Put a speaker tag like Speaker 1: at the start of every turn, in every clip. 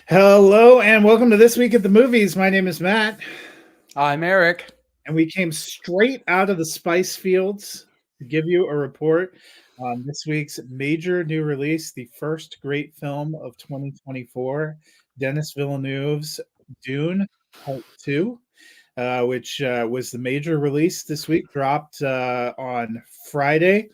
Speaker 1: Hello and welcome to This Week at the Movies. My name is Matt,
Speaker 2: I'm Eric.
Speaker 1: and we came straight out of the spice fields to give you a report on this week's major new release, the first great film of 2024, Denis Villeneuve's Dune Part 2, which was the major release this week, dropped on Friday.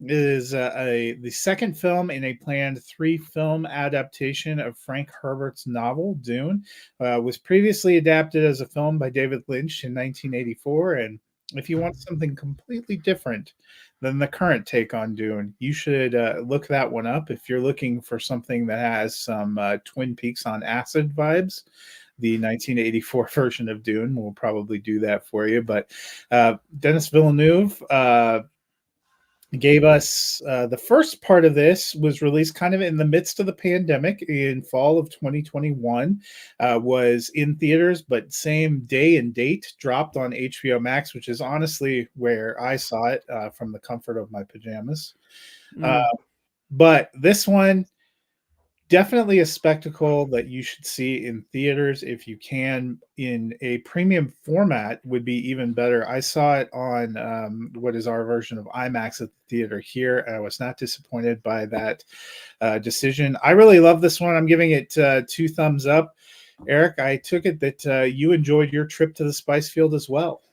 Speaker 1: It is the second film in a planned three-film adaptation of Frank Herbert's novel Dune. Was previously adapted as a film by David Lynch in 1984, and if you want something completely different than the current take on Dune, you should look that one up. If you're looking for something that has some Twin Peaks on acid vibes, the 1984 version of Dune will probably do that for you. But Denis Villeneuve gave us the first part of this was released kind of in the midst of the pandemic in fall of 2021, was in theaters, but same day and date dropped on HBO Max, which is honestly where I saw it from the comfort of my pajamas. Uh,
Speaker 2: Mm.
Speaker 1: but this one, definitely a spectacle that you should see in theaters if you can. In a premium format would be even better. I saw it on what is our version of IMAX at the theater here, and I was not disappointed by that decision. I really love this one. I'm giving it 2 thumbs up. Eric, I took it that you enjoyed your trip to the spice field as well.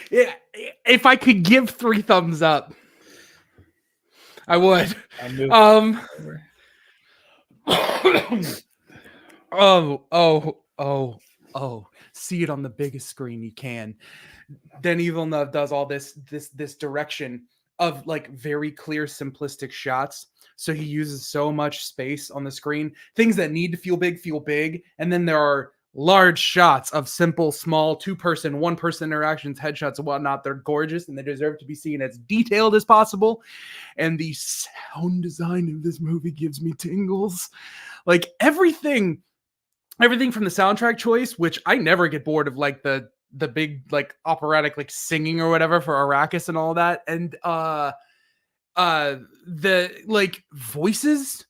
Speaker 2: Yeah, if I could give 3 thumbs up, I would.
Speaker 1: I'll move
Speaker 2: Um.
Speaker 1: over.
Speaker 2: oh. See it on the biggest screen you can. Denis Villeneuve does all this direction of like very clear, simplistic shots. So he uses so much space on the screen. Things that need to feel big, and then there are large shots of simple, small, two-person, one-person interactions, headshots, and whatnot. They're gorgeous and they deserve to be seen as detailed as possible. And the sound design of this movie gives me tingles. Like everything from the soundtrack choice, which I never get bored of, like the big like operatic like singing or whatever for Arrakis and all that, and the like voices.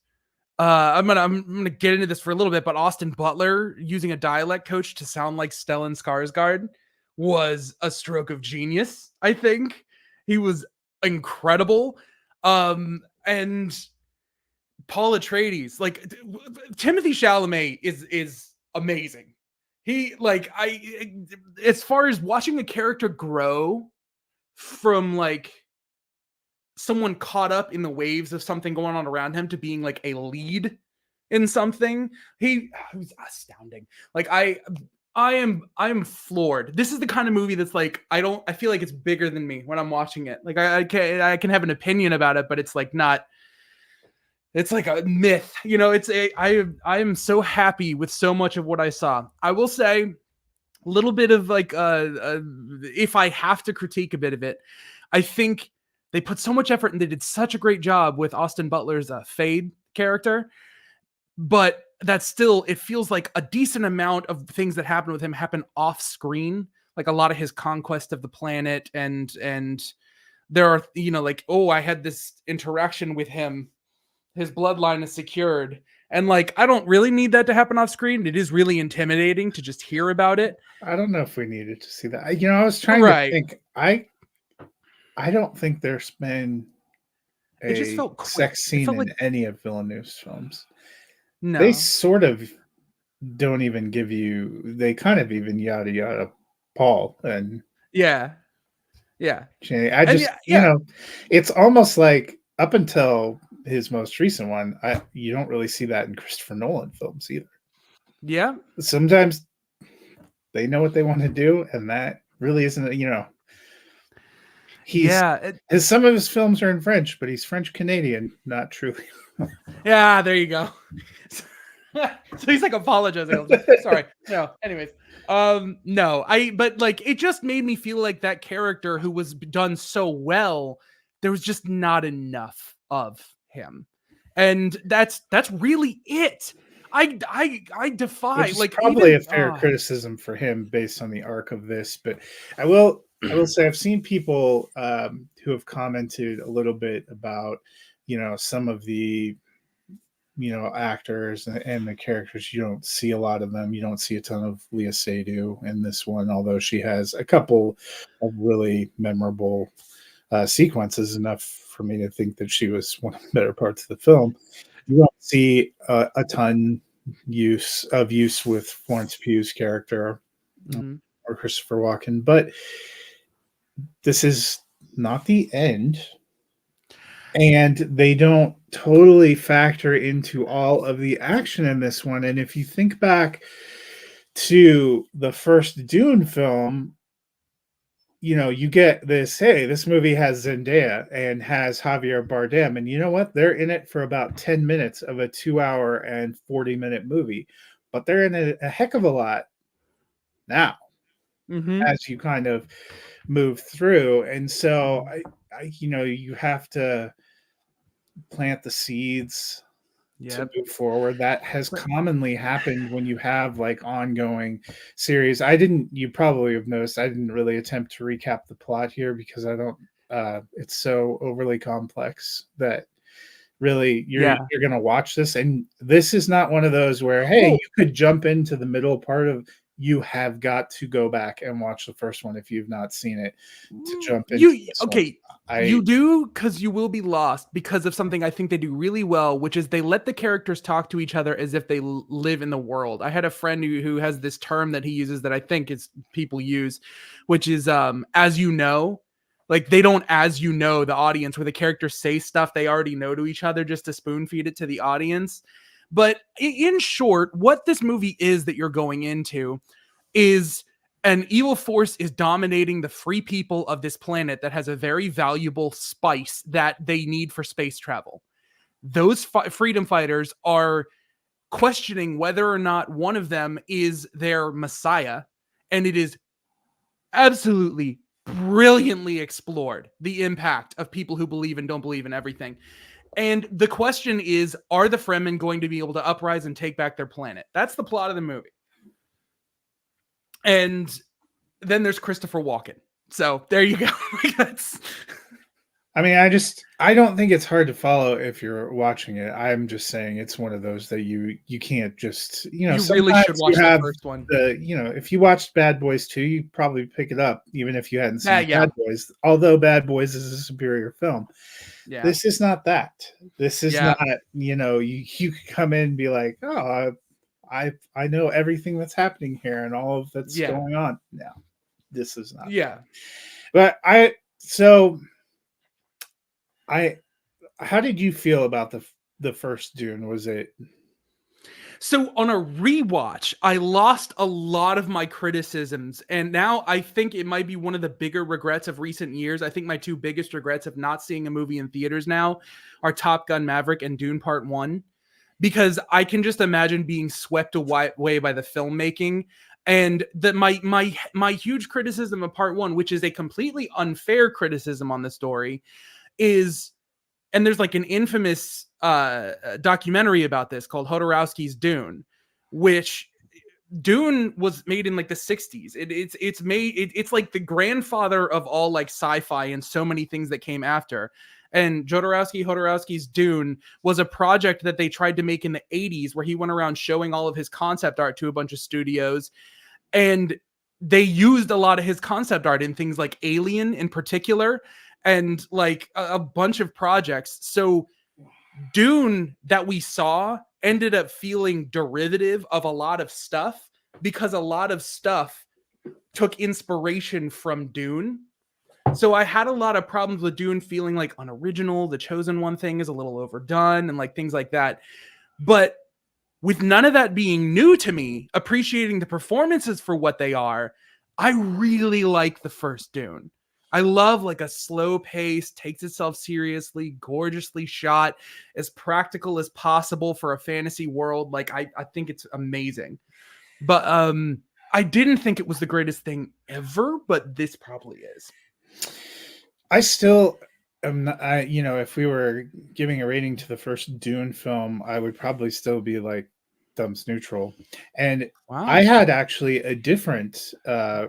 Speaker 2: I'm gonna get into this for a little bit, but Austin Butler using a dialect coach to sound like Stellan Skarsgård was a stroke of genius. I think he was incredible. And Paul Atreides, like Timothy Chalamet is amazing. He like as far as watching a character grow from like someone caught up in the waves of something going on around him to being like a lead in something, he was astounding. Like I am floored. This is the kind of movie that's like I feel like it's bigger than me when I'm watching it. Like I can have an opinion about it, but it's like not, it's like a myth, I am so happy with so much of what I saw. I will say a little bit of like if I have to critique a bit of it, I think they put so much effort and they did such a great job with Austin Butler's Fade character, but that's still, it feels like a decent amount of things that happen with him happen off screen, like a lot of his conquest of the planet, and there are, like, oh, I had this interaction with him, his bloodline is secured. And like, I don't really need that to happen off screen. It is really intimidating to just hear about it.
Speaker 1: I don't know if we needed to see that. I was trying to
Speaker 2: Right.
Speaker 1: think. I don't think there's been
Speaker 2: It just
Speaker 1: a
Speaker 2: felt quick.
Speaker 1: sex
Speaker 2: It
Speaker 1: scene
Speaker 2: felt like,
Speaker 1: in any of Villeneuve's films. They
Speaker 2: no.
Speaker 1: sort of don't even give you. They kind of even yada yada Paul and
Speaker 2: Yeah. Yeah.
Speaker 1: Jay. I
Speaker 2: And
Speaker 1: just,
Speaker 2: yeah, yeah.
Speaker 1: it's almost like up until his most recent one, you don't really see that in Christopher Nolan films either.
Speaker 2: Yeah.
Speaker 1: Sometimes they know what they want to do, and that really isn't. He's
Speaker 2: Yeah.
Speaker 1: some of his films are in French, but he's French Canadian, not truly.
Speaker 2: Yeah, there you go. So he's like apologizing. Sorry. No. Anyways. No. But like it just made me feel like that character who was done so well, there was just not enough of him. And that's really it. I defy,
Speaker 1: Which is
Speaker 2: like,
Speaker 1: probably a
Speaker 2: even
Speaker 1: fair criticism for him based on the arc of this. But I will say I've seen people who have commented a little bit about some of the actors and the characters. You don't see a lot of them. You don't see a ton of Leah Seydoux in this one, although she has a couple of really memorable sequences, enough for me to think that she was one of the better parts of the film. You don't see a ton use with Florence Pugh's character,
Speaker 2: Mm-hmm.
Speaker 1: or Christopher Walken, but this is not the end, and they don't totally factor into all of the action in this one. And if you think back to the first Dune film, you get this, hey, this movie has Zendaya and has Javier Bardem, and you know what? They're in it for about 10 minutes of a 2 hour and 40-minute movie, but they're in it a heck of a lot now
Speaker 2: Mm-hmm.
Speaker 1: as you kind of move through. And so you have to plant the seeds to
Speaker 2: Yep.
Speaker 1: move forward. That has
Speaker 2: But
Speaker 1: commonly happened when you have like ongoing series. You probably have noticed I didn't really attempt to recap the plot here because I don't it's so overly complex that really
Speaker 2: yeah.
Speaker 1: you're going to watch this, and this is not one of those where, hey,
Speaker 2: Well,
Speaker 1: you could jump into the middle part of. You have got to go back and watch the first one if you've not seen it to jump into
Speaker 2: you
Speaker 1: this one.
Speaker 2: okay.
Speaker 1: I
Speaker 2: You do, because you will be lost because of something I think they do really well, which is they let the characters talk to each other as if they live in the world. I had a friend who has this term that he uses that I think is people use, which is as you know. Like they don't, as you know, the audience, where the characters say stuff they already know to each other just to spoon feed it to the audience. But in short, what this movie is that you're going into is an evil force is dominating the free people of this planet that has a very valuable spice that they need for space travel. Those freedom fighters are questioning whether or not one of them is their messiah, and it is absolutely brilliantly explored the impact of people who believe and don't believe in everything. And the question is, are the Fremen going to be able to uprise and take back their planet? That's the plot of the movie. And then there's Christopher Walken. So there you go. That's
Speaker 1: I mean, I don't think it's hard to follow if you're watching it. I'm just saying it's one of those that you can't just,
Speaker 2: you really should
Speaker 1: sometimes you
Speaker 2: watch the
Speaker 1: have
Speaker 2: first one.
Speaker 1: if you watched Bad Boys 2, you probably pick it up even if you hadn't seen
Speaker 2: Yeah,
Speaker 1: Bad Boys, although Bad Boys is a superior film.
Speaker 2: yeah,
Speaker 1: This is not that. This is
Speaker 2: yeah,
Speaker 1: not, you could come in and be like, "Oh, I know everything that's happening here and all of that's
Speaker 2: yeah,
Speaker 1: going on." No, this is not that.
Speaker 2: yeah.
Speaker 1: But so I how did you feel about the first Dune? Was it
Speaker 2: So on a rewatch, I lost a lot of my criticisms, and now I think it might be one of the bigger regrets of recent years. I think my two biggest regrets of not seeing a movie in theaters now are Top Gun Maverick and Dune Part 1, because I can just imagine being swept away by the filmmaking. And that my huge criticism of Part 1, which is a completely unfair criticism on the story, is, and there's like an infamous documentary about this called Hodorowski's Dune, which Dune was made in like the 60s. It's like the grandfather of all like sci-fi and so many things that came after. And Hodorowski's Dune was a project that they tried to make in the 80s, where he went around showing all of his concept art to a bunch of studios, and they used a lot of his concept art in things like Alien in particular, and like a bunch of projects. So Dune that we saw ended up feeling derivative of a lot of stuff, because a lot of stuff took inspiration from Dune. So I had a lot of problems with Dune feeling like unoriginal. The Chosen One thing is a little overdone and like things like that. But with none of that being new to me, appreciating the performances for what they are, I really like the first Dune. I love like a slow pace, takes itself seriously, gorgeously shot, as practical as possible for a fantasy world. Like I think it's amazing. But I didn't think it was the greatest thing ever, but this probably is.
Speaker 1: I still am not, if we were giving a rating to the first Dune film, I would probably still be like thumbs neutral. And I
Speaker 2: Wow.
Speaker 1: had actually a different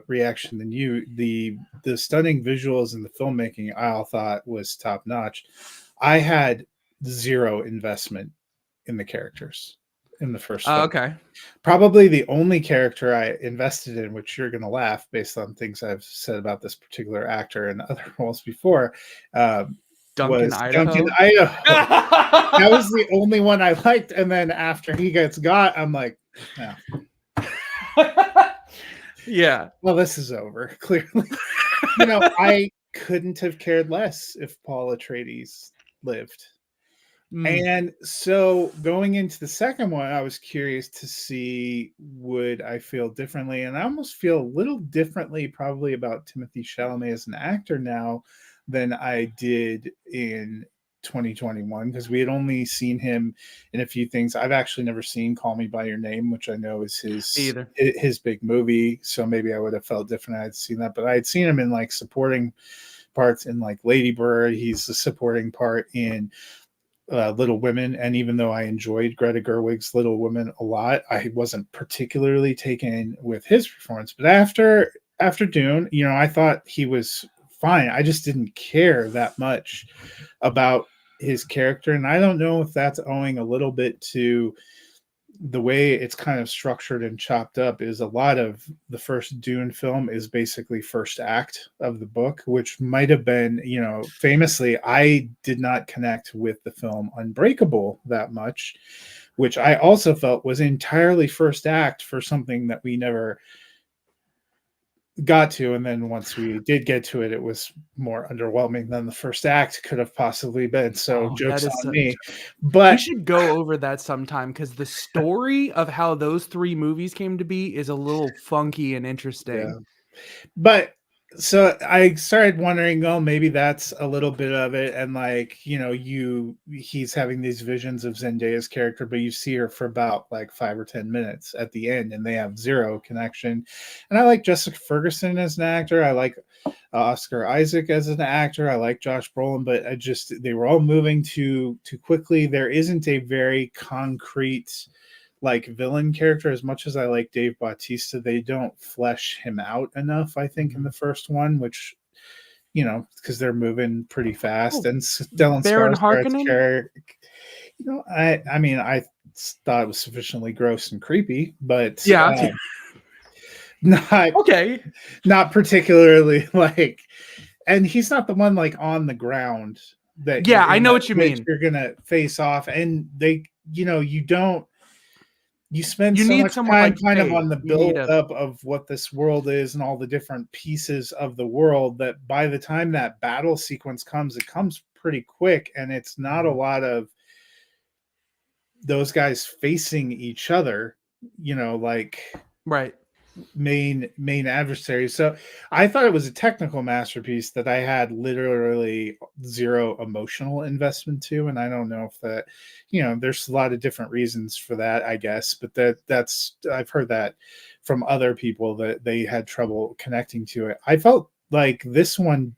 Speaker 1: reaction than you. The stunning visuals and the filmmaking I all thought was top notch. I had zero investment in the characters in the first film.
Speaker 2: Okay.
Speaker 1: Probably the only character I invested in, which you're going to laugh based on things I've said about this particular actor and other roles before, um,
Speaker 2: Duncan,
Speaker 1: was Duncan
Speaker 2: Idaho.
Speaker 1: Idaho. That was the only one I liked. And then after he gets got, I'm like, no,
Speaker 2: Yeah.
Speaker 1: well, this is over, clearly. I couldn't have cared less if Paul Atreides lived.
Speaker 2: Mm,
Speaker 1: And so going into the second one, I was curious to see would I feel differently, and I almost feel a little differently probably about Timothy Chalamet as an actor now than I did in 2021 because we had only seen him in a few things. I've actually never seen Call Me by Your Name, which I know is
Speaker 2: me either.
Speaker 1: his big movie, so maybe I would have felt different if I had seen that, but I had seen him in like supporting parts in like Lady Bird. He's the supporting part in Little Women, and even though I enjoyed Greta Gerwig's Little Women a lot, I wasn't particularly taken with his performance. But after Dune, I thought he was fine. I just didn't care that much about his character, and I don't know if that's owing a little bit to the way it's kind of structured and chopped up. Is a lot of the first Dune film is basically first act of the book, which might have been, famously, I did not connect with the film Unbreakable that much, which I also felt was entirely first act for something that we never got to. And then once we did get to it, it was more underwhelming than the first act could have possibly been. So
Speaker 2: Oh, that
Speaker 1: joke's
Speaker 2: is
Speaker 1: on
Speaker 2: such.
Speaker 1: me.
Speaker 2: We
Speaker 1: But
Speaker 2: should go over that sometime because the story of how those three movies came to be is a little funky and
Speaker 1: yeah.
Speaker 2: interesting.
Speaker 1: But so I started wondering, oh, maybe that's a little bit of it. And like, he's having these visions of Zendaya's character, but you see her for about like 5 or 10 minutes at the end, and they have zero connection. And I like Jessica Ferguson as an actor. I like Oscar Isaac as an actor. I like Josh Brolin, but they were all moving too quickly. There isn't a very concrete like villain character. As much as I like Dave Bautista, they don't flesh him out enough, I think, in the
Speaker 2: Mhm.
Speaker 1: first one, which, because they're moving pretty fast.
Speaker 2: Oh,
Speaker 1: And Stellan
Speaker 2: Baron
Speaker 1: Skarsgård's
Speaker 2: Harkonnen?
Speaker 1: character, I mean, I thought it was sufficiently gross and creepy, but
Speaker 2: Yeah.
Speaker 1: not
Speaker 2: Okay.
Speaker 1: not particularly like, and he's not the one like on the ground that
Speaker 2: Yeah, I know what you mean.
Speaker 1: you're gonna face off. And you don't you spend
Speaker 2: You
Speaker 1: so
Speaker 2: need
Speaker 1: much
Speaker 2: someone
Speaker 1: time
Speaker 2: like
Speaker 1: kind of
Speaker 2: Faye.
Speaker 1: on the
Speaker 2: You need
Speaker 1: build
Speaker 2: a
Speaker 1: up of what this world is and all the different pieces of the world that by the time that battle sequence comes, it comes pretty quick, and it's not a
Speaker 2: Mhm.
Speaker 1: lot of those guys facing each other, like
Speaker 2: Right.
Speaker 1: main adversaries. So I thought it was a technical masterpiece that I had literally zero emotional investment to, and I don't know if that, there's a lot of different reasons for that, I guess, but that's I've heard that from other people that they had trouble connecting to it. I felt like this one,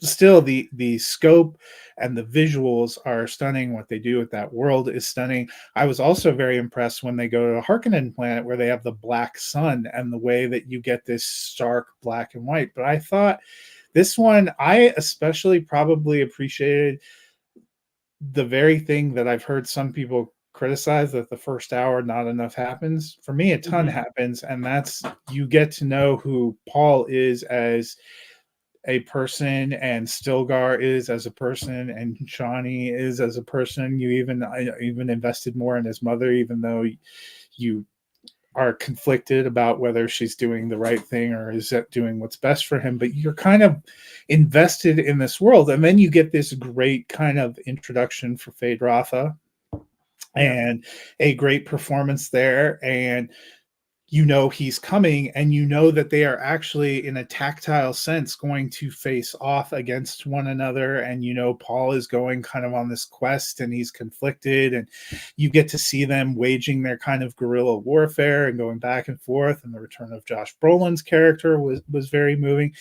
Speaker 1: still, the scope and the visuals are stunning. What they do with that world is stunning. I was also very impressed when they go to Harkonnen planet where they have the black sun and the way that you get this stark black and white. But I thought this one, I especially probably appreciated the very thing that I've heard some people criticize, that the first hour not enough happens. For me, a ton
Speaker 2: Mhm.
Speaker 1: happens, and that's you get to know who Paul is as a person, and Stilgar is as a person, and Shawnee is as a person. I even invested more in his mother, even though you are conflicted about whether she's doing the right thing or is that doing what's best for him. But you're kind of invested in this world, and then you get this great kind of introduction for Fade Rotha
Speaker 2: Yeah.
Speaker 1: and a great performance there, and he's coming, and that they are actually in a tactile sense going to face off against one another. And Paul is going kind of on this quest, and he's conflicted, and you get to see them waging their kind of guerrilla warfare and going back and forth. And the return of Josh Brolin's character was very moving.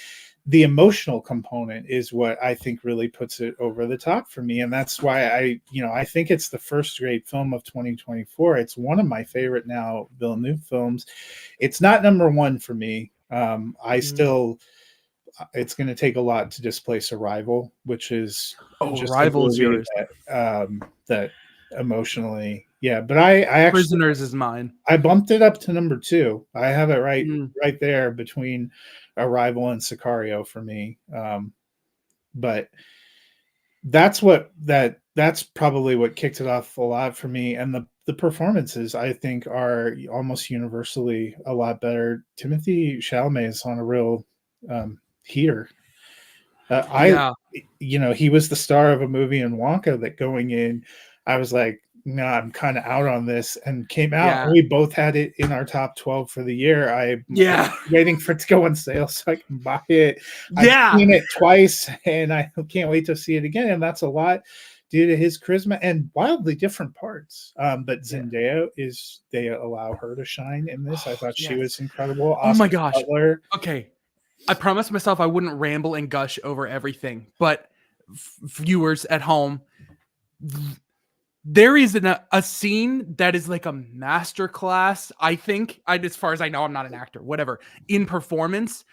Speaker 1: The emotional component is what I think really puts it over the top for me. And that's why I think it's the first great film of 2024. It's one of my favorite now Villeneuve films. It's not number one for me. I
Speaker 2: Mhm.
Speaker 1: still, it's going to take a lot to displace Arrival, which is
Speaker 2: Oh,
Speaker 1: just a
Speaker 2: Rival's
Speaker 1: movie
Speaker 2: yours.
Speaker 1: that emotionally. Yeah, but I actually
Speaker 2: Prisoners is mine.
Speaker 1: I bumped it up to number 2. I have it
Speaker 2: Mm,
Speaker 1: right there between Arrival and Sicario for me. But that's probably what kicked it off a lot for me, and the performances I think are almost universally a lot better. Timothy Chalamet is on a real heater. I
Speaker 2: yeah,
Speaker 1: you know, he was the star of a movie in Wonka that going in, I was like, "No, I'm kinda out on this," and came out,
Speaker 2: yeah,
Speaker 1: and we both had it in our top 12 for the year. I'm
Speaker 2: yeah,
Speaker 1: waiting for it to go on sale so I can buy it. I've
Speaker 2: yeah,
Speaker 1: seen it twice, and I can't wait to see it again, and that's a lot due to his charisma and wildly different parts. But
Speaker 2: yeah.
Speaker 1: Zendaya they allow her to shine in this. I
Speaker 2: Oh,
Speaker 1: thought she was
Speaker 2: yes.
Speaker 1: incredible.
Speaker 2: Oh my
Speaker 1: Austin
Speaker 2: gosh.
Speaker 1: Butler.
Speaker 2: Okay. I promised myself I wouldn't ramble and gush over everything, but viewers at home, there is a scene that is like a masterclass. I think, as far as I know, I'm not an actor, whatever, in performance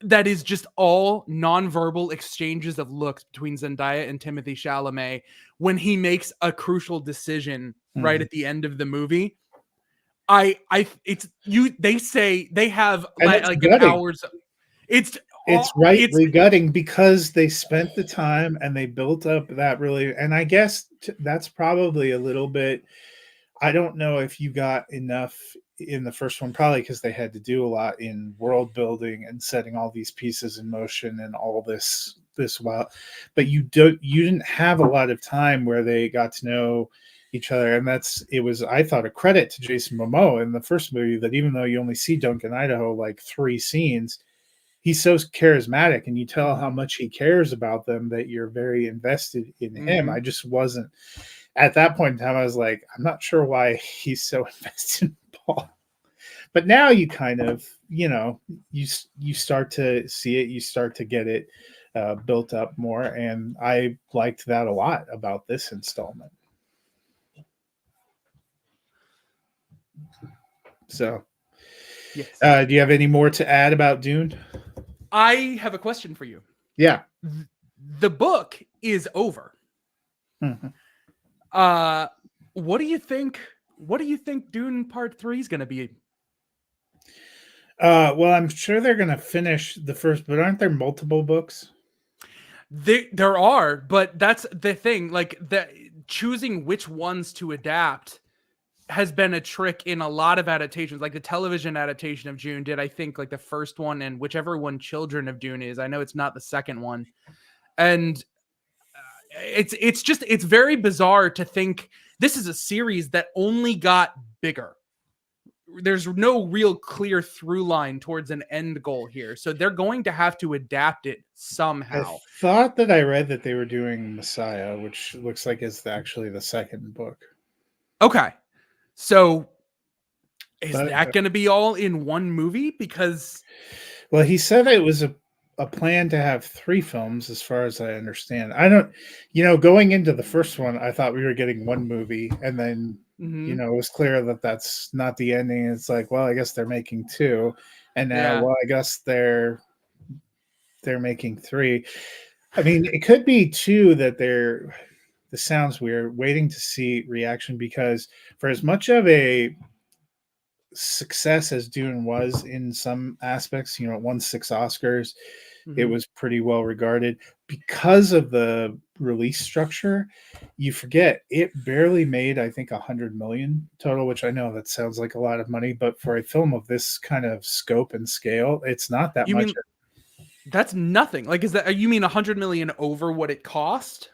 Speaker 2: that is just all nonverbal exchanges of looks between Zendaya and Timothy Chalamet when he makes a crucial decision right
Speaker 1: Mhm.
Speaker 2: at the end of the movie. It's you. They say they have
Speaker 1: And it's
Speaker 2: like an
Speaker 1: gutting.
Speaker 2: hour's. It's all.
Speaker 1: It's
Speaker 2: It's
Speaker 1: rightly gutting because they spent the time and they built up that really, and I guess that's probably a little bit. I don't know if you got enough in the first one, probably because they had to do a lot in world building and setting all these pieces in motion and all this while, but you didn't have a lot of time where they got to know each other, and it was, I thought, a credit to Jason Momoa in the first movie that even though you only see Duncan Idaho like 3 scenes, he's so charismatic and you tell how
Speaker 2: Mhm,
Speaker 1: much he cares about them that you're very invested in him.
Speaker 2: mhm.
Speaker 1: I just wasn't at that point in time. I was like, I'm not sure why he's so invested in Paul. But now you kind of, you start to see it, you start to get it built up more, and I liked that a lot about this installment. So,
Speaker 2: Yes.
Speaker 1: do you have any more to add about Dune?
Speaker 2: I have a question for you.
Speaker 1: Yeah.
Speaker 2: Th- The book is over.
Speaker 1: Mhm.
Speaker 2: Uh, what do you think? What do you think Dune Part 3 is going to be?
Speaker 1: Well, I'm sure they're going to finish the first, but aren't there multiple books?
Speaker 2: There are, but that's the thing. Like that, choosing which ones to adapt has been a trick in a lot of adaptations. Like the television adaptation of Dune did, I think, like the first one, and whichever one Children of Dune is. I know it's not the second one, and it's very bizarre to think this is a series that only got bigger. There's no real clear through line towards an end goal here, so they're going to have to adapt it
Speaker 1: I
Speaker 2: somehow.
Speaker 1: thought that I read that they were doing Messiah, which looks like it's actually the second book.
Speaker 2: Okay, so is
Speaker 1: But
Speaker 2: that going to be all in one movie? Because
Speaker 1: well, he said it was a plan to have 3 films, as far as I understand. I don't, going into the first one, I thought we were getting one movie, and then
Speaker 2: mhm,
Speaker 1: it was clear that that's not the ending. It's like, well, I guess they're making two, and now,
Speaker 2: yeah,
Speaker 1: well, I guess they're making three. I mean, it could be too that they're. This sounds weird. Waiting to see reaction, because for as much of a success as Dune was in some aspects, it won 6 Oscars. It
Speaker 2: mhm.
Speaker 1: was pretty well regarded because of the release structure. You forget it barely made, I think, 100 million total, which I know that sounds like a lot of money, but for a film of this kind of scope and scale, it's not that
Speaker 2: You
Speaker 1: much.
Speaker 2: mean that's nothing? Like, is that you mean 100 million over what it cost?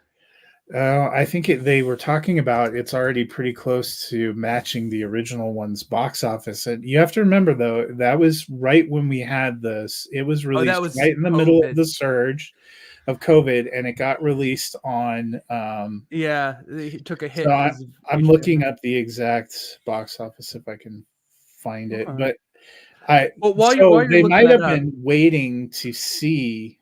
Speaker 1: I think they were talking about it's already pretty close to matching the original one's box office. And you have to remember, though, that was right when we had this. It was
Speaker 2: Oh, that
Speaker 1: released
Speaker 2: was
Speaker 1: right in the middle of
Speaker 2: COVID.
Speaker 1: the surge of COVID, and it got released on.
Speaker 2: Yeah, it took a
Speaker 1: So
Speaker 2: hit because of
Speaker 1: I'm looking
Speaker 2: HBO.
Speaker 1: up the exact box office if I can find it.
Speaker 2: Okay.
Speaker 1: But I
Speaker 2: Well,
Speaker 1: so
Speaker 2: while you're
Speaker 1: they
Speaker 2: looking
Speaker 1: might
Speaker 2: that
Speaker 1: have
Speaker 2: up,
Speaker 1: been waiting to see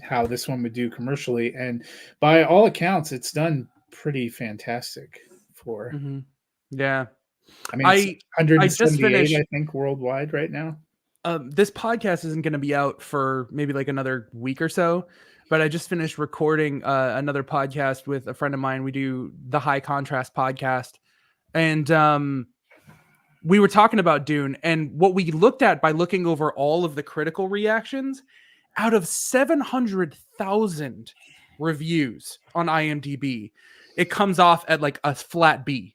Speaker 1: how this one would do commercially, and by all accounts, it's done pretty fantastic for.
Speaker 2: mhm, yeah,
Speaker 1: I mean, it's
Speaker 2: I I just
Speaker 1: 178, I
Speaker 2: finished.
Speaker 1: think, worldwide right now.
Speaker 2: This podcast isn't going to be out for maybe like another week or so. but I just finished recording another podcast with a friend of mine. We do the High Contrast podcast, and we were talking about Dune, and what we looked at by looking over all of the critical reactions, out of 700,000 reviews on IMDb, it comes off at like a flat B.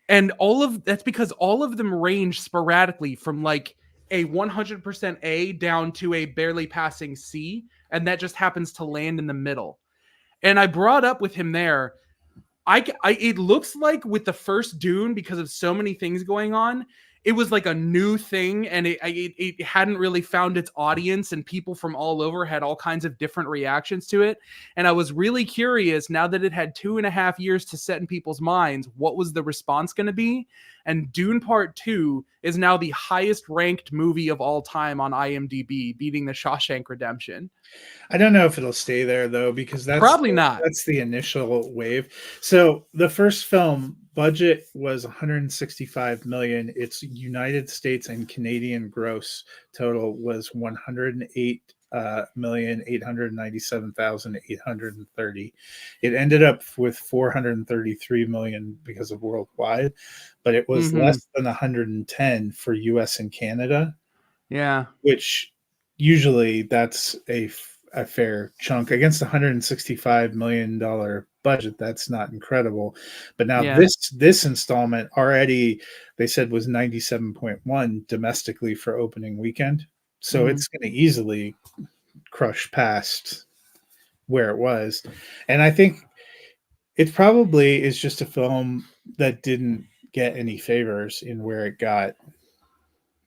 Speaker 2: And all of that's because all of them range sporadically from like a 100% A down to a barely passing C, and that just happens to land in the middle. And I brought up with him there, it looks like with the first Dune, because of so many things going on, it was like a new thing, and it hadn't really found its audience, and people from all over had all kinds of different reactions to it. And I was really curious, now that it had 2.5 years to set in people's minds, what was the response going to be? And Dune Part 2 is now the highest ranked movie of all time on IMDb, beating The Shawshank Redemption.
Speaker 1: I don't know if it'll stay there though, because
Speaker 2: Probably not.
Speaker 1: that's the initial wave. So the first film budget was 165 million. Its United States and Canadian gross total was 108,897,830. It ended up with 433 million because of worldwide, but it was less than 110 for US and Canada.
Speaker 2: Yeah.
Speaker 1: Which usually that's a fair chunk against a $165 million budget. That's not incredible. But now this installment already, they said, was 97.1 domestically for opening weekend. So it's going to easily crush past where it was. And I think it probably is just a film that didn't get any favors in where it got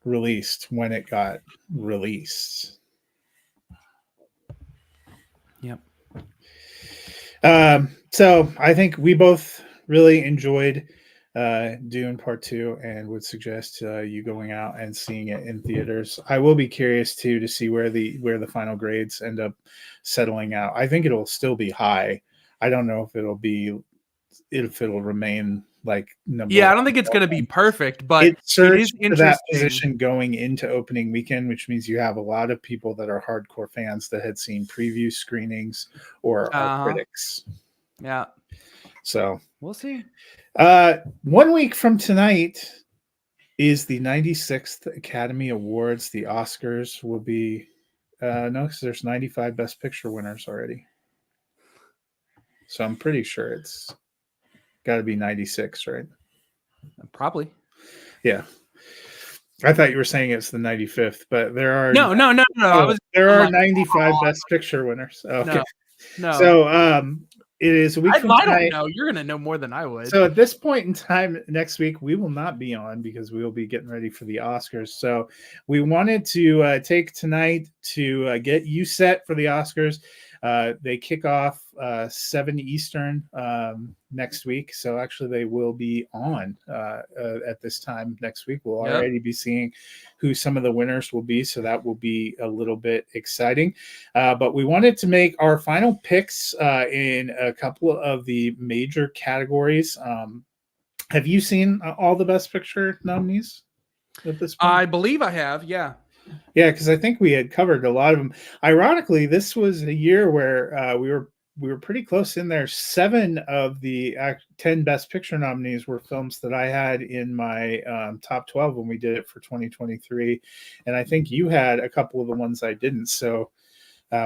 Speaker 1: released when it got released.
Speaker 2: Yep.
Speaker 1: So I think we both really enjoyed Dune Part 2 and would suggest you going out and seeing it in theaters. I will be curious too to see where the final grades end up settling out. I think it'll still be high. I don't know if it'll remain like number
Speaker 2: I don't think it's going to be perfect, but
Speaker 1: it surged
Speaker 2: is
Speaker 1: to that position going into opening weekend, which means you have a lot of people that are hardcore fans that had seen preview screenings or are critics.
Speaker 2: Yeah.
Speaker 1: So
Speaker 2: we'll see.
Speaker 1: 1 week from tonight is the 96th Academy Awards. The Oscars will be no, because there's 95 Best Picture winners already. So I'm pretty sure it's got to be 96, right?
Speaker 2: Probably.
Speaker 1: Yeah. I thought you were saying it's the 95th, but there are
Speaker 2: no.
Speaker 1: There are 95 Best Picture winners. Okay.
Speaker 2: No.
Speaker 1: So it is a week from tonight.
Speaker 2: I don't know. You're gonna know more than I would.
Speaker 1: So at this point in time next week, we will not be on because we will be getting ready for the Oscars. So we wanted to take tonight to get you set for the Oscars. They kick off 7 Eastern next week. So actually they will be on at this time next week. We'll already be seeing who some of the winners will be. So that will be a little bit exciting. But we wanted to make our final picks in a couple of the major categories. Have you seen all the Best Picture nominees at this point?
Speaker 2: I believe I have, yeah.
Speaker 1: Yeah, because I think we had covered a lot of them. Ironically, this was a year where we were pretty close in there. 7 of the 10 Best Picture nominees were films that I had in my top 12 when we did it for 2023, and I think you had a couple of the ones I didn't. So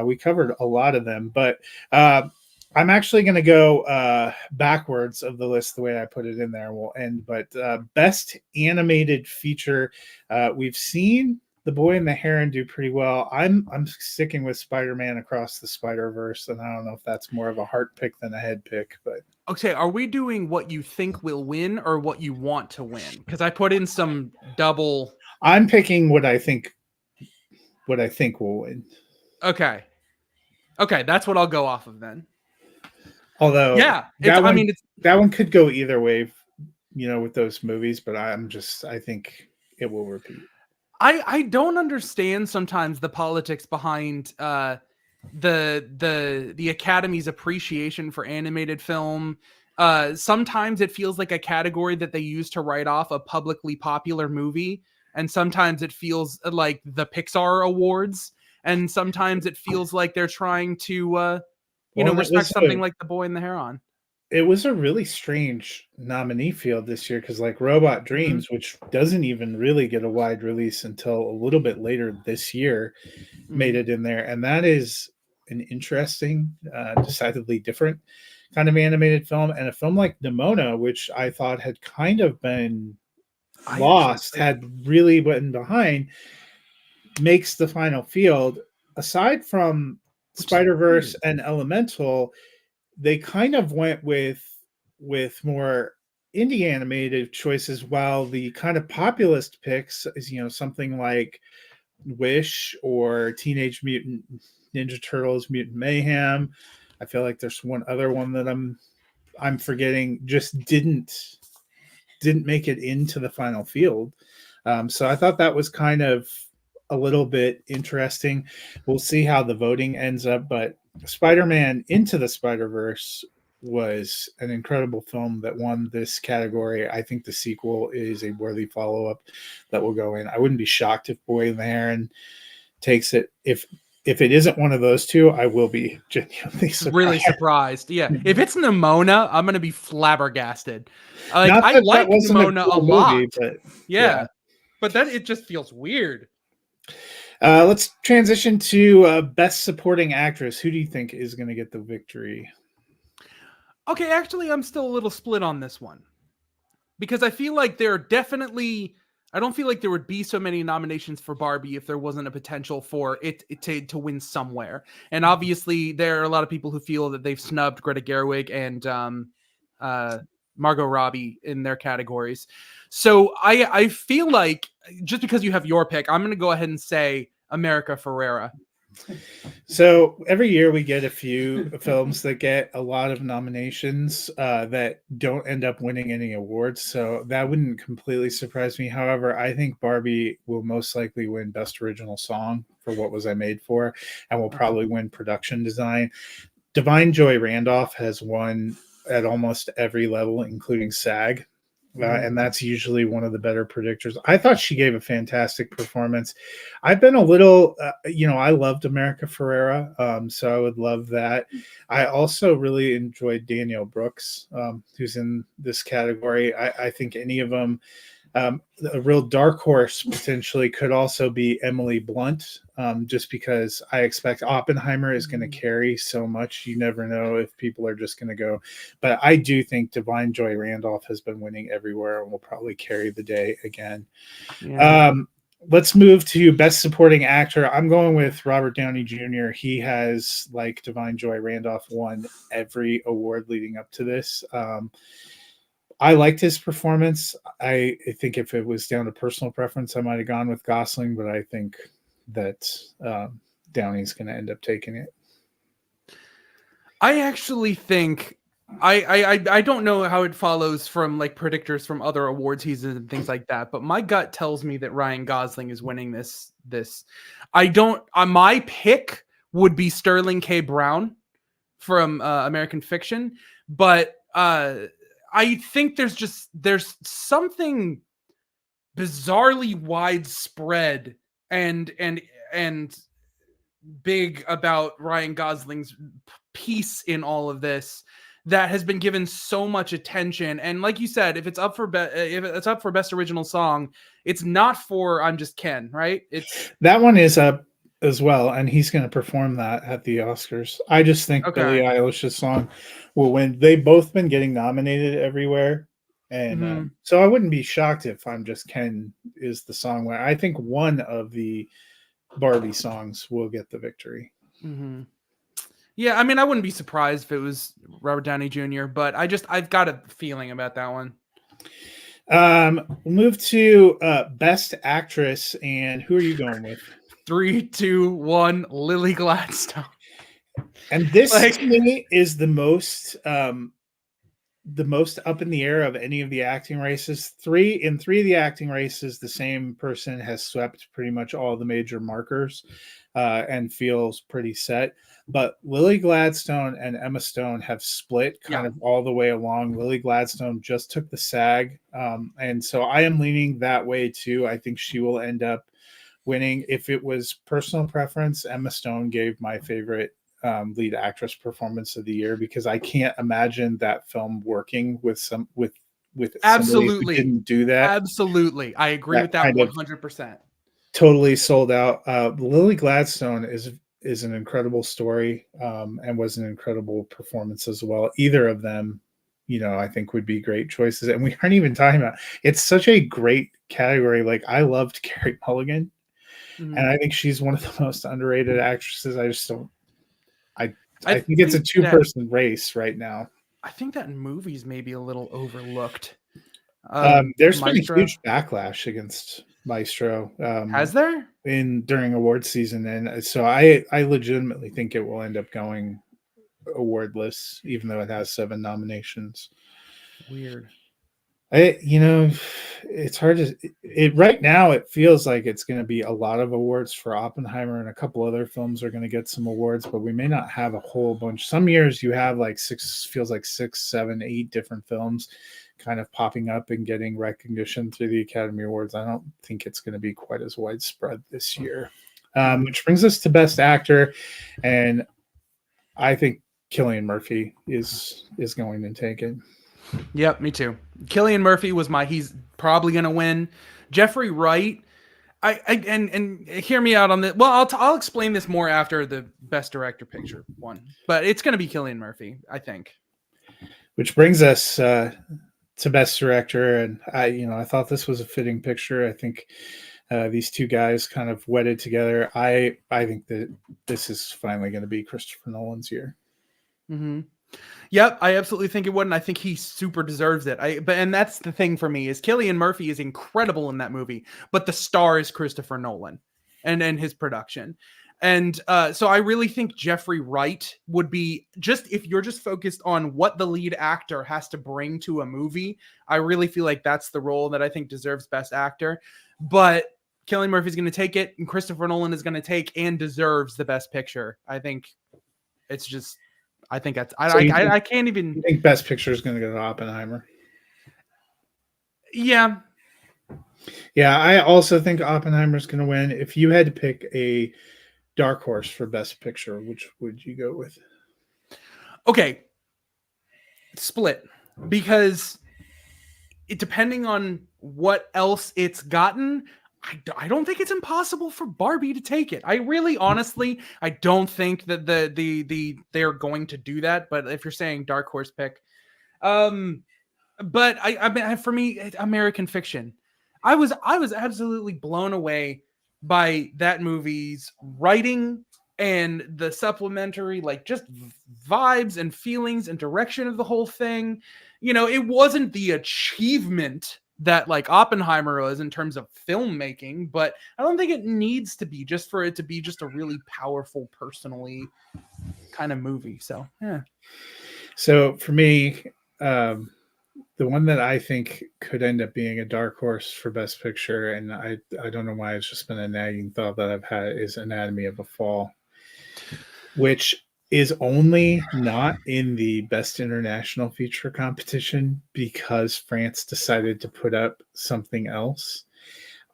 Speaker 1: we covered a lot of them, but I'm actually going to go backwards of the list the way I put it in there. We'll end, but Best Animated Feature, we've seen The Boy and the Heron do pretty well. I'm sticking with Spider-Man Across the Spider-Verse, and I don't know if that's more of a heart pick than a head pick, but
Speaker 2: okay, are we doing what you think will win or what you want to win? Because I put in some double.
Speaker 1: I'm picking what I think will win.
Speaker 2: Okay, that's what I'll go off of then.
Speaker 1: Although, that one could go either way, with those movies. But I think it will repeat.
Speaker 2: I don't understand sometimes the politics behind the Academy's appreciation for animated film. Sometimes it feels like a category that they use to write off a publicly popular movie, and sometimes it feels like the Pixar Awards. and sometimes it feels like they're trying to
Speaker 1: Well, and
Speaker 2: respect something like The Boy and the Heron.
Speaker 1: it was a really strange nominee field this year because like Robot
Speaker 2: Mhm.
Speaker 1: Dreams, which doesn't even really get a wide release until a little bit later this year, made
Speaker 2: Mhm.
Speaker 1: it in there, and that is an interesting, decidedly different kind of animated film, and a film like Nimona, which I thought had kind of been
Speaker 2: I actually
Speaker 1: lost, had really been behind, makes the final field. Aside from
Speaker 2: which is
Speaker 1: Spider Verse
Speaker 2: weird.
Speaker 1: and Elemental, they kind of went with more indie animated choices, while the kind of populist picks is something like Wish or Teenage Mutant Ninja Turtles Mutant Mayhem. I feel like there's one other one that I'm forgetting, just didn't make it into the final field. So I thought that was kind of a little bit interesting. We'll see how the voting ends up, but Spider-Man Into the Spider-Verse was an incredible film that won this category. I think the sequel is a worthy follow-up that will go in. I wouldn't be shocked if Boy and the Heron takes it. If it isn't one of those two, I will be genuinely
Speaker 2: Really
Speaker 1: surprised.
Speaker 2: surprised. Yeah. If it's Nimona, I'm gonna be flabbergasted. Like,
Speaker 1: Not
Speaker 2: I
Speaker 1: that that
Speaker 2: like
Speaker 1: wasn't a
Speaker 2: Nimona a
Speaker 1: cool
Speaker 2: lot.
Speaker 1: movie, but yeah.
Speaker 2: Yeah. But then it just feels weird.
Speaker 1: Let's transition to Best Supporting Actress. Who do you think is going to get the victory?
Speaker 2: Okay, actually, I'm still a little split on this one because I feel like there are definitely. I don't feel like there would be so many nominations for Barbie if there wasn't a potential for it to win somewhere. And obviously, there are a lot of people who feel that they've snubbed Greta Gerwig and uh, Margot Robbie in their categories. So I feel like just because you have your pick, I'm going to go ahead and say America Ferrera.
Speaker 1: So every year we get a few films that get a lot of nominations that don't end up winning any awards. So that wouldn't completely surprise me. However, I think Barbie will most likely win Best Original Song for What Was I Made For, and will
Speaker 2: Okay.
Speaker 1: probably win Production Design. Divine Joy Randolph has won at almost every level, including SAG.
Speaker 2: Mhm.
Speaker 1: And that's usually one of the better predictors. I thought she gave a fantastic performance. I've been a little, I loved America Ferrera, so I would love that. I also really enjoyed Danielle Brooks, who's in this category. I think any of them, a real dark horse potentially could also be Emily Blunt, just because I expect Oppenheimer is going to carry so much. You never know if people are just going to go. But I do think Divine Joy Randolph has been winning everywhere and will probably carry the day again.
Speaker 2: Yeah.
Speaker 1: Um, let's move to Best Supporting Actor. I'm going with Robert Downey Jr. He has, like Divine Joy Randolph, won every award leading up to this. I liked his performance. I think if it was down to personal preference, I might have gone with Gosling, but I think that Downey's going to end up taking it.
Speaker 2: I actually think I don't know how it follows from like predictors from other award seasons and things like that, but my gut tells me that Ryan Gosling is winning this. I don't my pick would be Sterling K. Brown from American Fiction, but I think there's something bizarrely widespread and big about Ryan Gosling's piece in all of this that has been given so much attention. And like you said, if it's up for if it's up for best original song, it's not for I'm Just Ken, right? It's
Speaker 1: That one is up as well, and he's going to perform that at the Oscars. I just think Billie
Speaker 2: okay.
Speaker 1: Eilish's song will win. They've both been getting nominated everywhere, and
Speaker 2: Mhm.
Speaker 1: so I wouldn't be shocked if I'm Just Ken is the song winner. I think one of the Barbie songs will get the victory.
Speaker 2: Mhm. Yeah, I mean, I wouldn't be surprised if it was Robert Downey Jr., but I've got a feeling about that one.
Speaker 1: We'll move to Best Actress, and who are you going with?
Speaker 2: 3, 2, 1, Lily Gladstone.
Speaker 1: And this
Speaker 2: Like,
Speaker 1: to me is the most up in the air of any of the acting races. Three of the acting races, the same person has swept pretty much all the major markers and feels pretty set. But Lily Gladstone and Emma Stone have split kind
Speaker 2: yeah.
Speaker 1: of all the way along. Lily Gladstone just took the SAG, and so I am leaning that way too. I think she will end up winning. If it was personal preference, Emma Stone gave my favorite lead actress performance of the year, because I can't imagine that film working with somebody who
Speaker 2: Absolutely.
Speaker 1: didn't do that.
Speaker 2: Absolutely. I agree
Speaker 1: That
Speaker 2: with that
Speaker 1: kind of
Speaker 2: 100%.
Speaker 1: totally sold out. Lily Gladstone is an incredible story, and was an incredible performance as well. Either of them, I think would be great choices. And we aren't even talking about, it's such a great category. Like, I loved Carrie Mulligan, and
Speaker 2: Mhm.
Speaker 1: I think she's one of the most underrated actresses. I just don't. I
Speaker 2: I
Speaker 1: I think it's a
Speaker 2: think
Speaker 1: two
Speaker 2: that
Speaker 1: person race right now.
Speaker 2: I think that movies may be a little overlooked.
Speaker 1: There's been a
Speaker 2: Maestro.
Speaker 1: huge backlash against Maestro,
Speaker 2: Has there?
Speaker 1: in during award season, and so I legitimately think it will end up going awardless, even though it has 7 nominations.
Speaker 2: Weird.
Speaker 1: I it's hard to it right now. It feels like it's going to be a lot of awards for Oppenheimer, and a couple other films are going to get some awards, but we may not have a whole bunch. Some years you have like six, feels like 6, 7, 8 different films kind of popping up and getting recognition through the Academy Awards. I don't think it's going to be quite as widespread this year.
Speaker 2: Mhm.
Speaker 1: Which brings us to Best Actor, and I think Killian Murphy is going to take it.
Speaker 2: Yep, me too. Killian Murphy was he's probably going to win. Jeffrey Wright, and hear me out on this. Well, I'll explain this more after the best director picture one, but it's going to be Killian Murphy, I think.
Speaker 1: Which brings us to Best Director, and I thought this was a fitting picture. I think these two guys kind of wedded together. I think that this is finally going to be Christopher Nolan's year.
Speaker 2: Mm-hmm. Yep, I absolutely think it would, and I think he super deserves it. And that's the thing for me is Killian Murphy is incredible in that movie, but the star is Christopher Nolan and his production. And so I really think Jeffrey Wright would be, just if you're just focused on what the lead actor has to bring to a movie, I really feel like that's the role that I think deserves Best Actor. But Killian Murphy's going to take it, and Christopher Nolan is going to take and deserves the Best Picture. I think it's just, I think that's,
Speaker 1: So
Speaker 2: I can't even.
Speaker 1: you think Best Picture is going to go to Oppenheimer?
Speaker 2: Yeah.
Speaker 1: Yeah, I also think Oppenheimer's going to win. If you had to pick a dark horse for Best Picture, which would you go with?
Speaker 2: Okay. Split. Because depending on what else it's gotten, I don't think it's impossible for Barbie to take it. I really, honestly, I don't think that they're going to do that. But if you're saying dark horse pick, um, but I mean, for me, American Fiction. I was absolutely blown away by that movie's writing and the supplementary, like, just vibes and feelings and direction of the whole thing. It wasn't the achievement that like Oppenheimer was in terms of filmmaking, but I don't think it needs to be just for it to be just a really powerful, personally kind of movie. So yeah.
Speaker 1: So for me, um, the one that I think could end up being a dark horse for Best Picture, and I don't know why it's just been a nagging thought that I've had, is Anatomy of a Fall, which is only not in the Best International Feature competition because France decided to put up something else.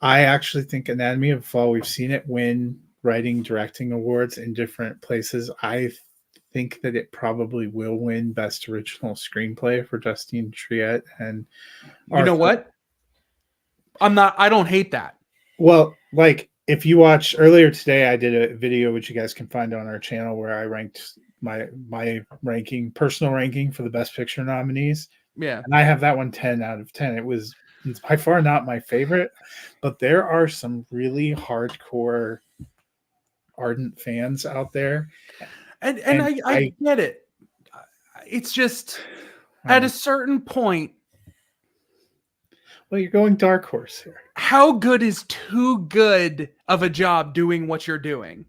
Speaker 1: I actually think Anatomy of a Fall, we've seen it win writing, directing awards in different places. I think that it probably will win Best Original Screenplay for Justine Triet and
Speaker 2: You know
Speaker 1: Arthur.
Speaker 2: what? I don't hate that.
Speaker 1: Well, like, if you watch earlier today, I did a video which you guys can find on our channel where I ranked my ranking, personal ranking for the Best Picture nominees,
Speaker 2: Yeah.
Speaker 1: and I have that one 10 out of 10. It's by far not my favorite, but there are some really hardcore ardent fans out there,
Speaker 2: And
Speaker 1: and
Speaker 2: I get it. It's just
Speaker 1: I
Speaker 2: at a
Speaker 1: mean,
Speaker 2: certain point,
Speaker 1: well, you're going dark horse here.
Speaker 2: how good is too good of a job doing what you're doing?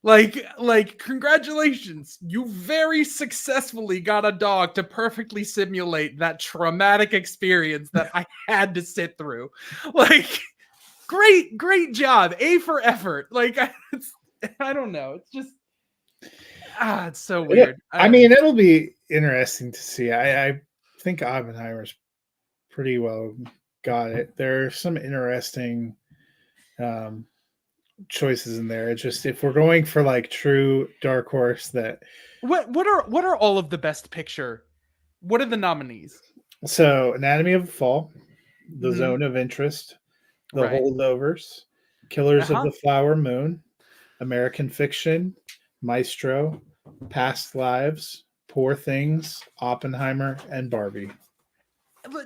Speaker 2: Like congratulations. You very successfully got a dog to perfectly simulate that traumatic experience that I had to sit through. Like, great job. A for effort. Like, I don't know. It's just it's so weird.
Speaker 1: I mean, it'll be interesting to see. I think Oppenheimer's pretty well got it. There are some interesting choices in there. It's just if we're going for like true dark horse that
Speaker 2: What are all of the best picture? What are the nominees?
Speaker 1: so Anatomy of a Fall, The
Speaker 2: Hmm.
Speaker 1: Zone of Interest, The
Speaker 2: Right.
Speaker 1: Holdovers, Killers of
Speaker 2: Uh-huh.
Speaker 1: the Flower Moon, American Fiction, Maestro, Past Lives, Poor Things, Oppenheimer, and Barbie.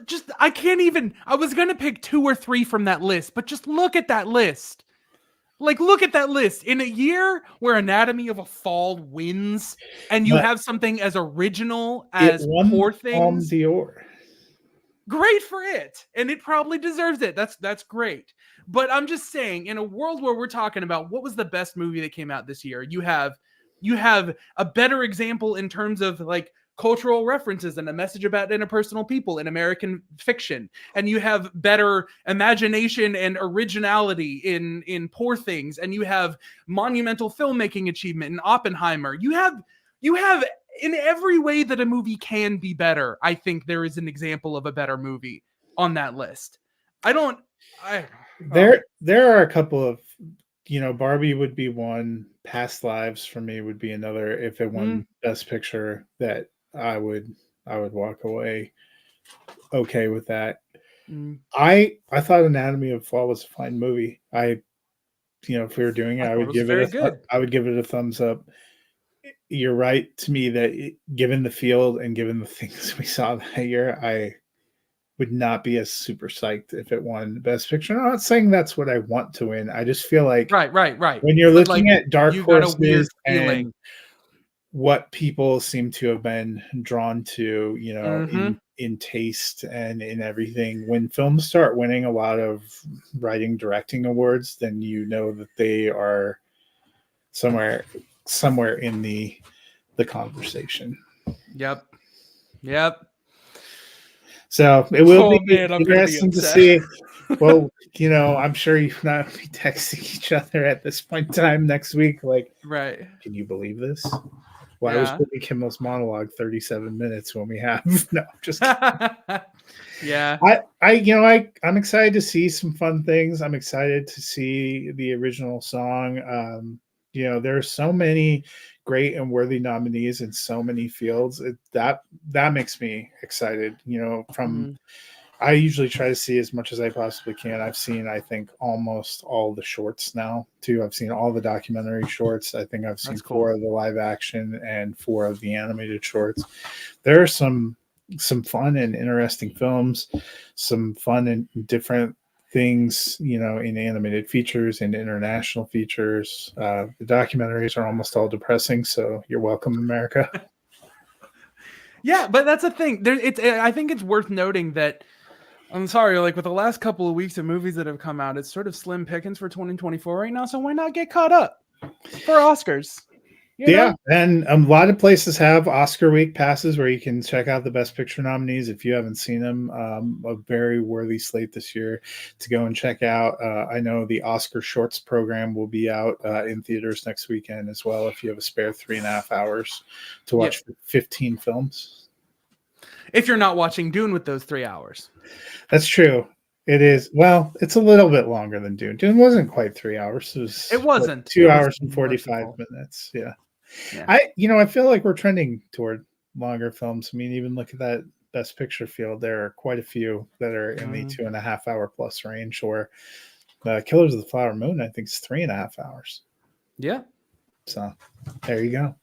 Speaker 2: Just I can't even I was going to pick 2 or 3 from that list, but just look at that list. Like, look at that list. In a year where Anatomy of a Fall wins, and you
Speaker 1: But
Speaker 2: have something as original
Speaker 1: it
Speaker 2: as
Speaker 1: won the
Speaker 2: Poor
Speaker 1: Palme
Speaker 2: Things,
Speaker 1: d'Or.
Speaker 2: great for it. And it probably deserves it. That's great. But I'm just saying, in a world where we're talking about what was the best movie that came out this year, you have a better example in terms of like cultural references and a message about interpersonal people in American fiction, and you have better imagination and originality in Poor Things, and you have monumental filmmaking achievement in Oppenheimer. You have in every way that a movie can be better. I think there is an example of a better movie on that list. I don't I oh.
Speaker 1: There are a couple of Barbie would be one. Past Lives for me would be another. If it
Speaker 2: Mm,
Speaker 1: won Best Picture, that I would I would walk away okay with that.
Speaker 2: mm,
Speaker 1: I thought Anatomy of Fall was a fine movie. If we were doing it,
Speaker 2: I
Speaker 1: I
Speaker 2: thought it
Speaker 1: would
Speaker 2: was
Speaker 1: give it
Speaker 2: very good.
Speaker 1: I would give it a thumbs up. You're right to me that given the field and given the things we saw that year, I would not be as super psyched if it won Best Picture. I'm not saying that's what I want to win. I just feel like
Speaker 2: Right, right, right.
Speaker 1: when you're
Speaker 2: But like
Speaker 1: looking at dark
Speaker 2: you got a weird
Speaker 1: horses and
Speaker 2: feeling.
Speaker 1: what people seem to have been drawn to,
Speaker 2: Mhm.
Speaker 1: in taste and in everything. When films start winning a lot of writing directing awards, then you know that they are somewhere somewhere in the conversation.
Speaker 2: Yep. Yep.
Speaker 1: So it will
Speaker 2: Oh
Speaker 1: be
Speaker 2: man, I'm gonna be
Speaker 1: interesting to
Speaker 2: upset.
Speaker 1: see. Well, I'm sure you've not be texting each other at this point in time next week. Like,
Speaker 2: Right.
Speaker 1: can you believe this? Why was
Speaker 2: Yeah.
Speaker 1: Jimmy Kimmel's monologue 37 minutes when we have no? Just kidding.
Speaker 2: Yeah.
Speaker 1: I'm excited to see some fun things. I'm excited to see the original song. There are so many great and worthy nominees in so many fields. That makes me excited. From
Speaker 2: Mhm.
Speaker 1: I usually try to see as much as I possibly can. I've seen, I think, almost all the shorts now, too. I've seen all the documentary shorts. I think I've seen
Speaker 2: That's
Speaker 1: four
Speaker 2: cool.
Speaker 1: of the live action and four of the animated shorts. There are some fun and interesting films, some fun and different things, in animated features and international features. The documentaries are almost all depressing, so you're welcome, America.
Speaker 2: Yeah, but that's the thing. I think it's worth noting that I'm sorry, like with the last couple of weeks of movies that have come out, it's sort of slim pickings for 2024 right now. So why not get caught up for Oscars? You
Speaker 1: Yeah,
Speaker 2: know?
Speaker 1: and a lot of places have Oscar week passes where you can check out the Best Picture nominees if you haven't seen them. A very worthy slate this year to go and check out. I know the Oscar Shorts program will be out in theaters next weekend as well. If you have a spare 3.5 hours to
Speaker 2: Yep.
Speaker 1: watch 15 films,
Speaker 2: If you're not watching Dune with those 3 hours.
Speaker 1: that's true. It is. Well, it's a little bit longer than Dune. Dune wasn't quite 3 hours. It
Speaker 2: It
Speaker 1: was what,
Speaker 2: wasn't. It
Speaker 1: two
Speaker 2: was
Speaker 1: hours and 45
Speaker 2: merciful.
Speaker 1: minutes. Yeah.
Speaker 2: Yeah.
Speaker 1: I feel like we're trending toward longer films. I mean, even look at that Best Picture field. There are quite a few that are in the
Speaker 2: Mm,
Speaker 1: 2.5 hour plus range. Or Killers of the Flower Moon, I think, is 3.5 hours.
Speaker 2: yeah.
Speaker 1: So there you go.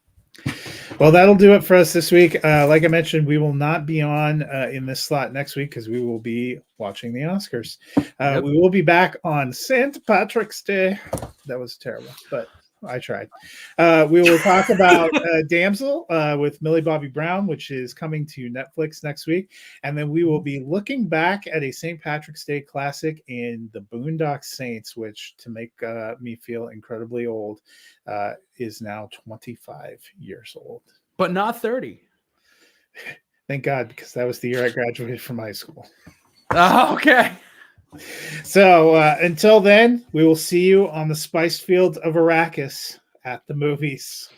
Speaker 1: Well, that'll do it for us this week. Like I mentioned, we will not be on in this slot next week because we will be watching the Oscars.
Speaker 2: Yep.
Speaker 1: We will be back on St. Patrick's Day. That was terrible, but I tried. We will talk about Damsel with Millie Bobby Brown, which is coming to Netflix next week. And then we will be looking back at a St. Patrick's Day classic in The Boondock Saints, which, to make me feel incredibly old, is now 25 years old.
Speaker 2: But not 30.
Speaker 1: Thank God, because that was the year I graduated from high school.
Speaker 2: Oh, okay.
Speaker 1: So until then, we will see you on the spice fields of Arrakis at the movies.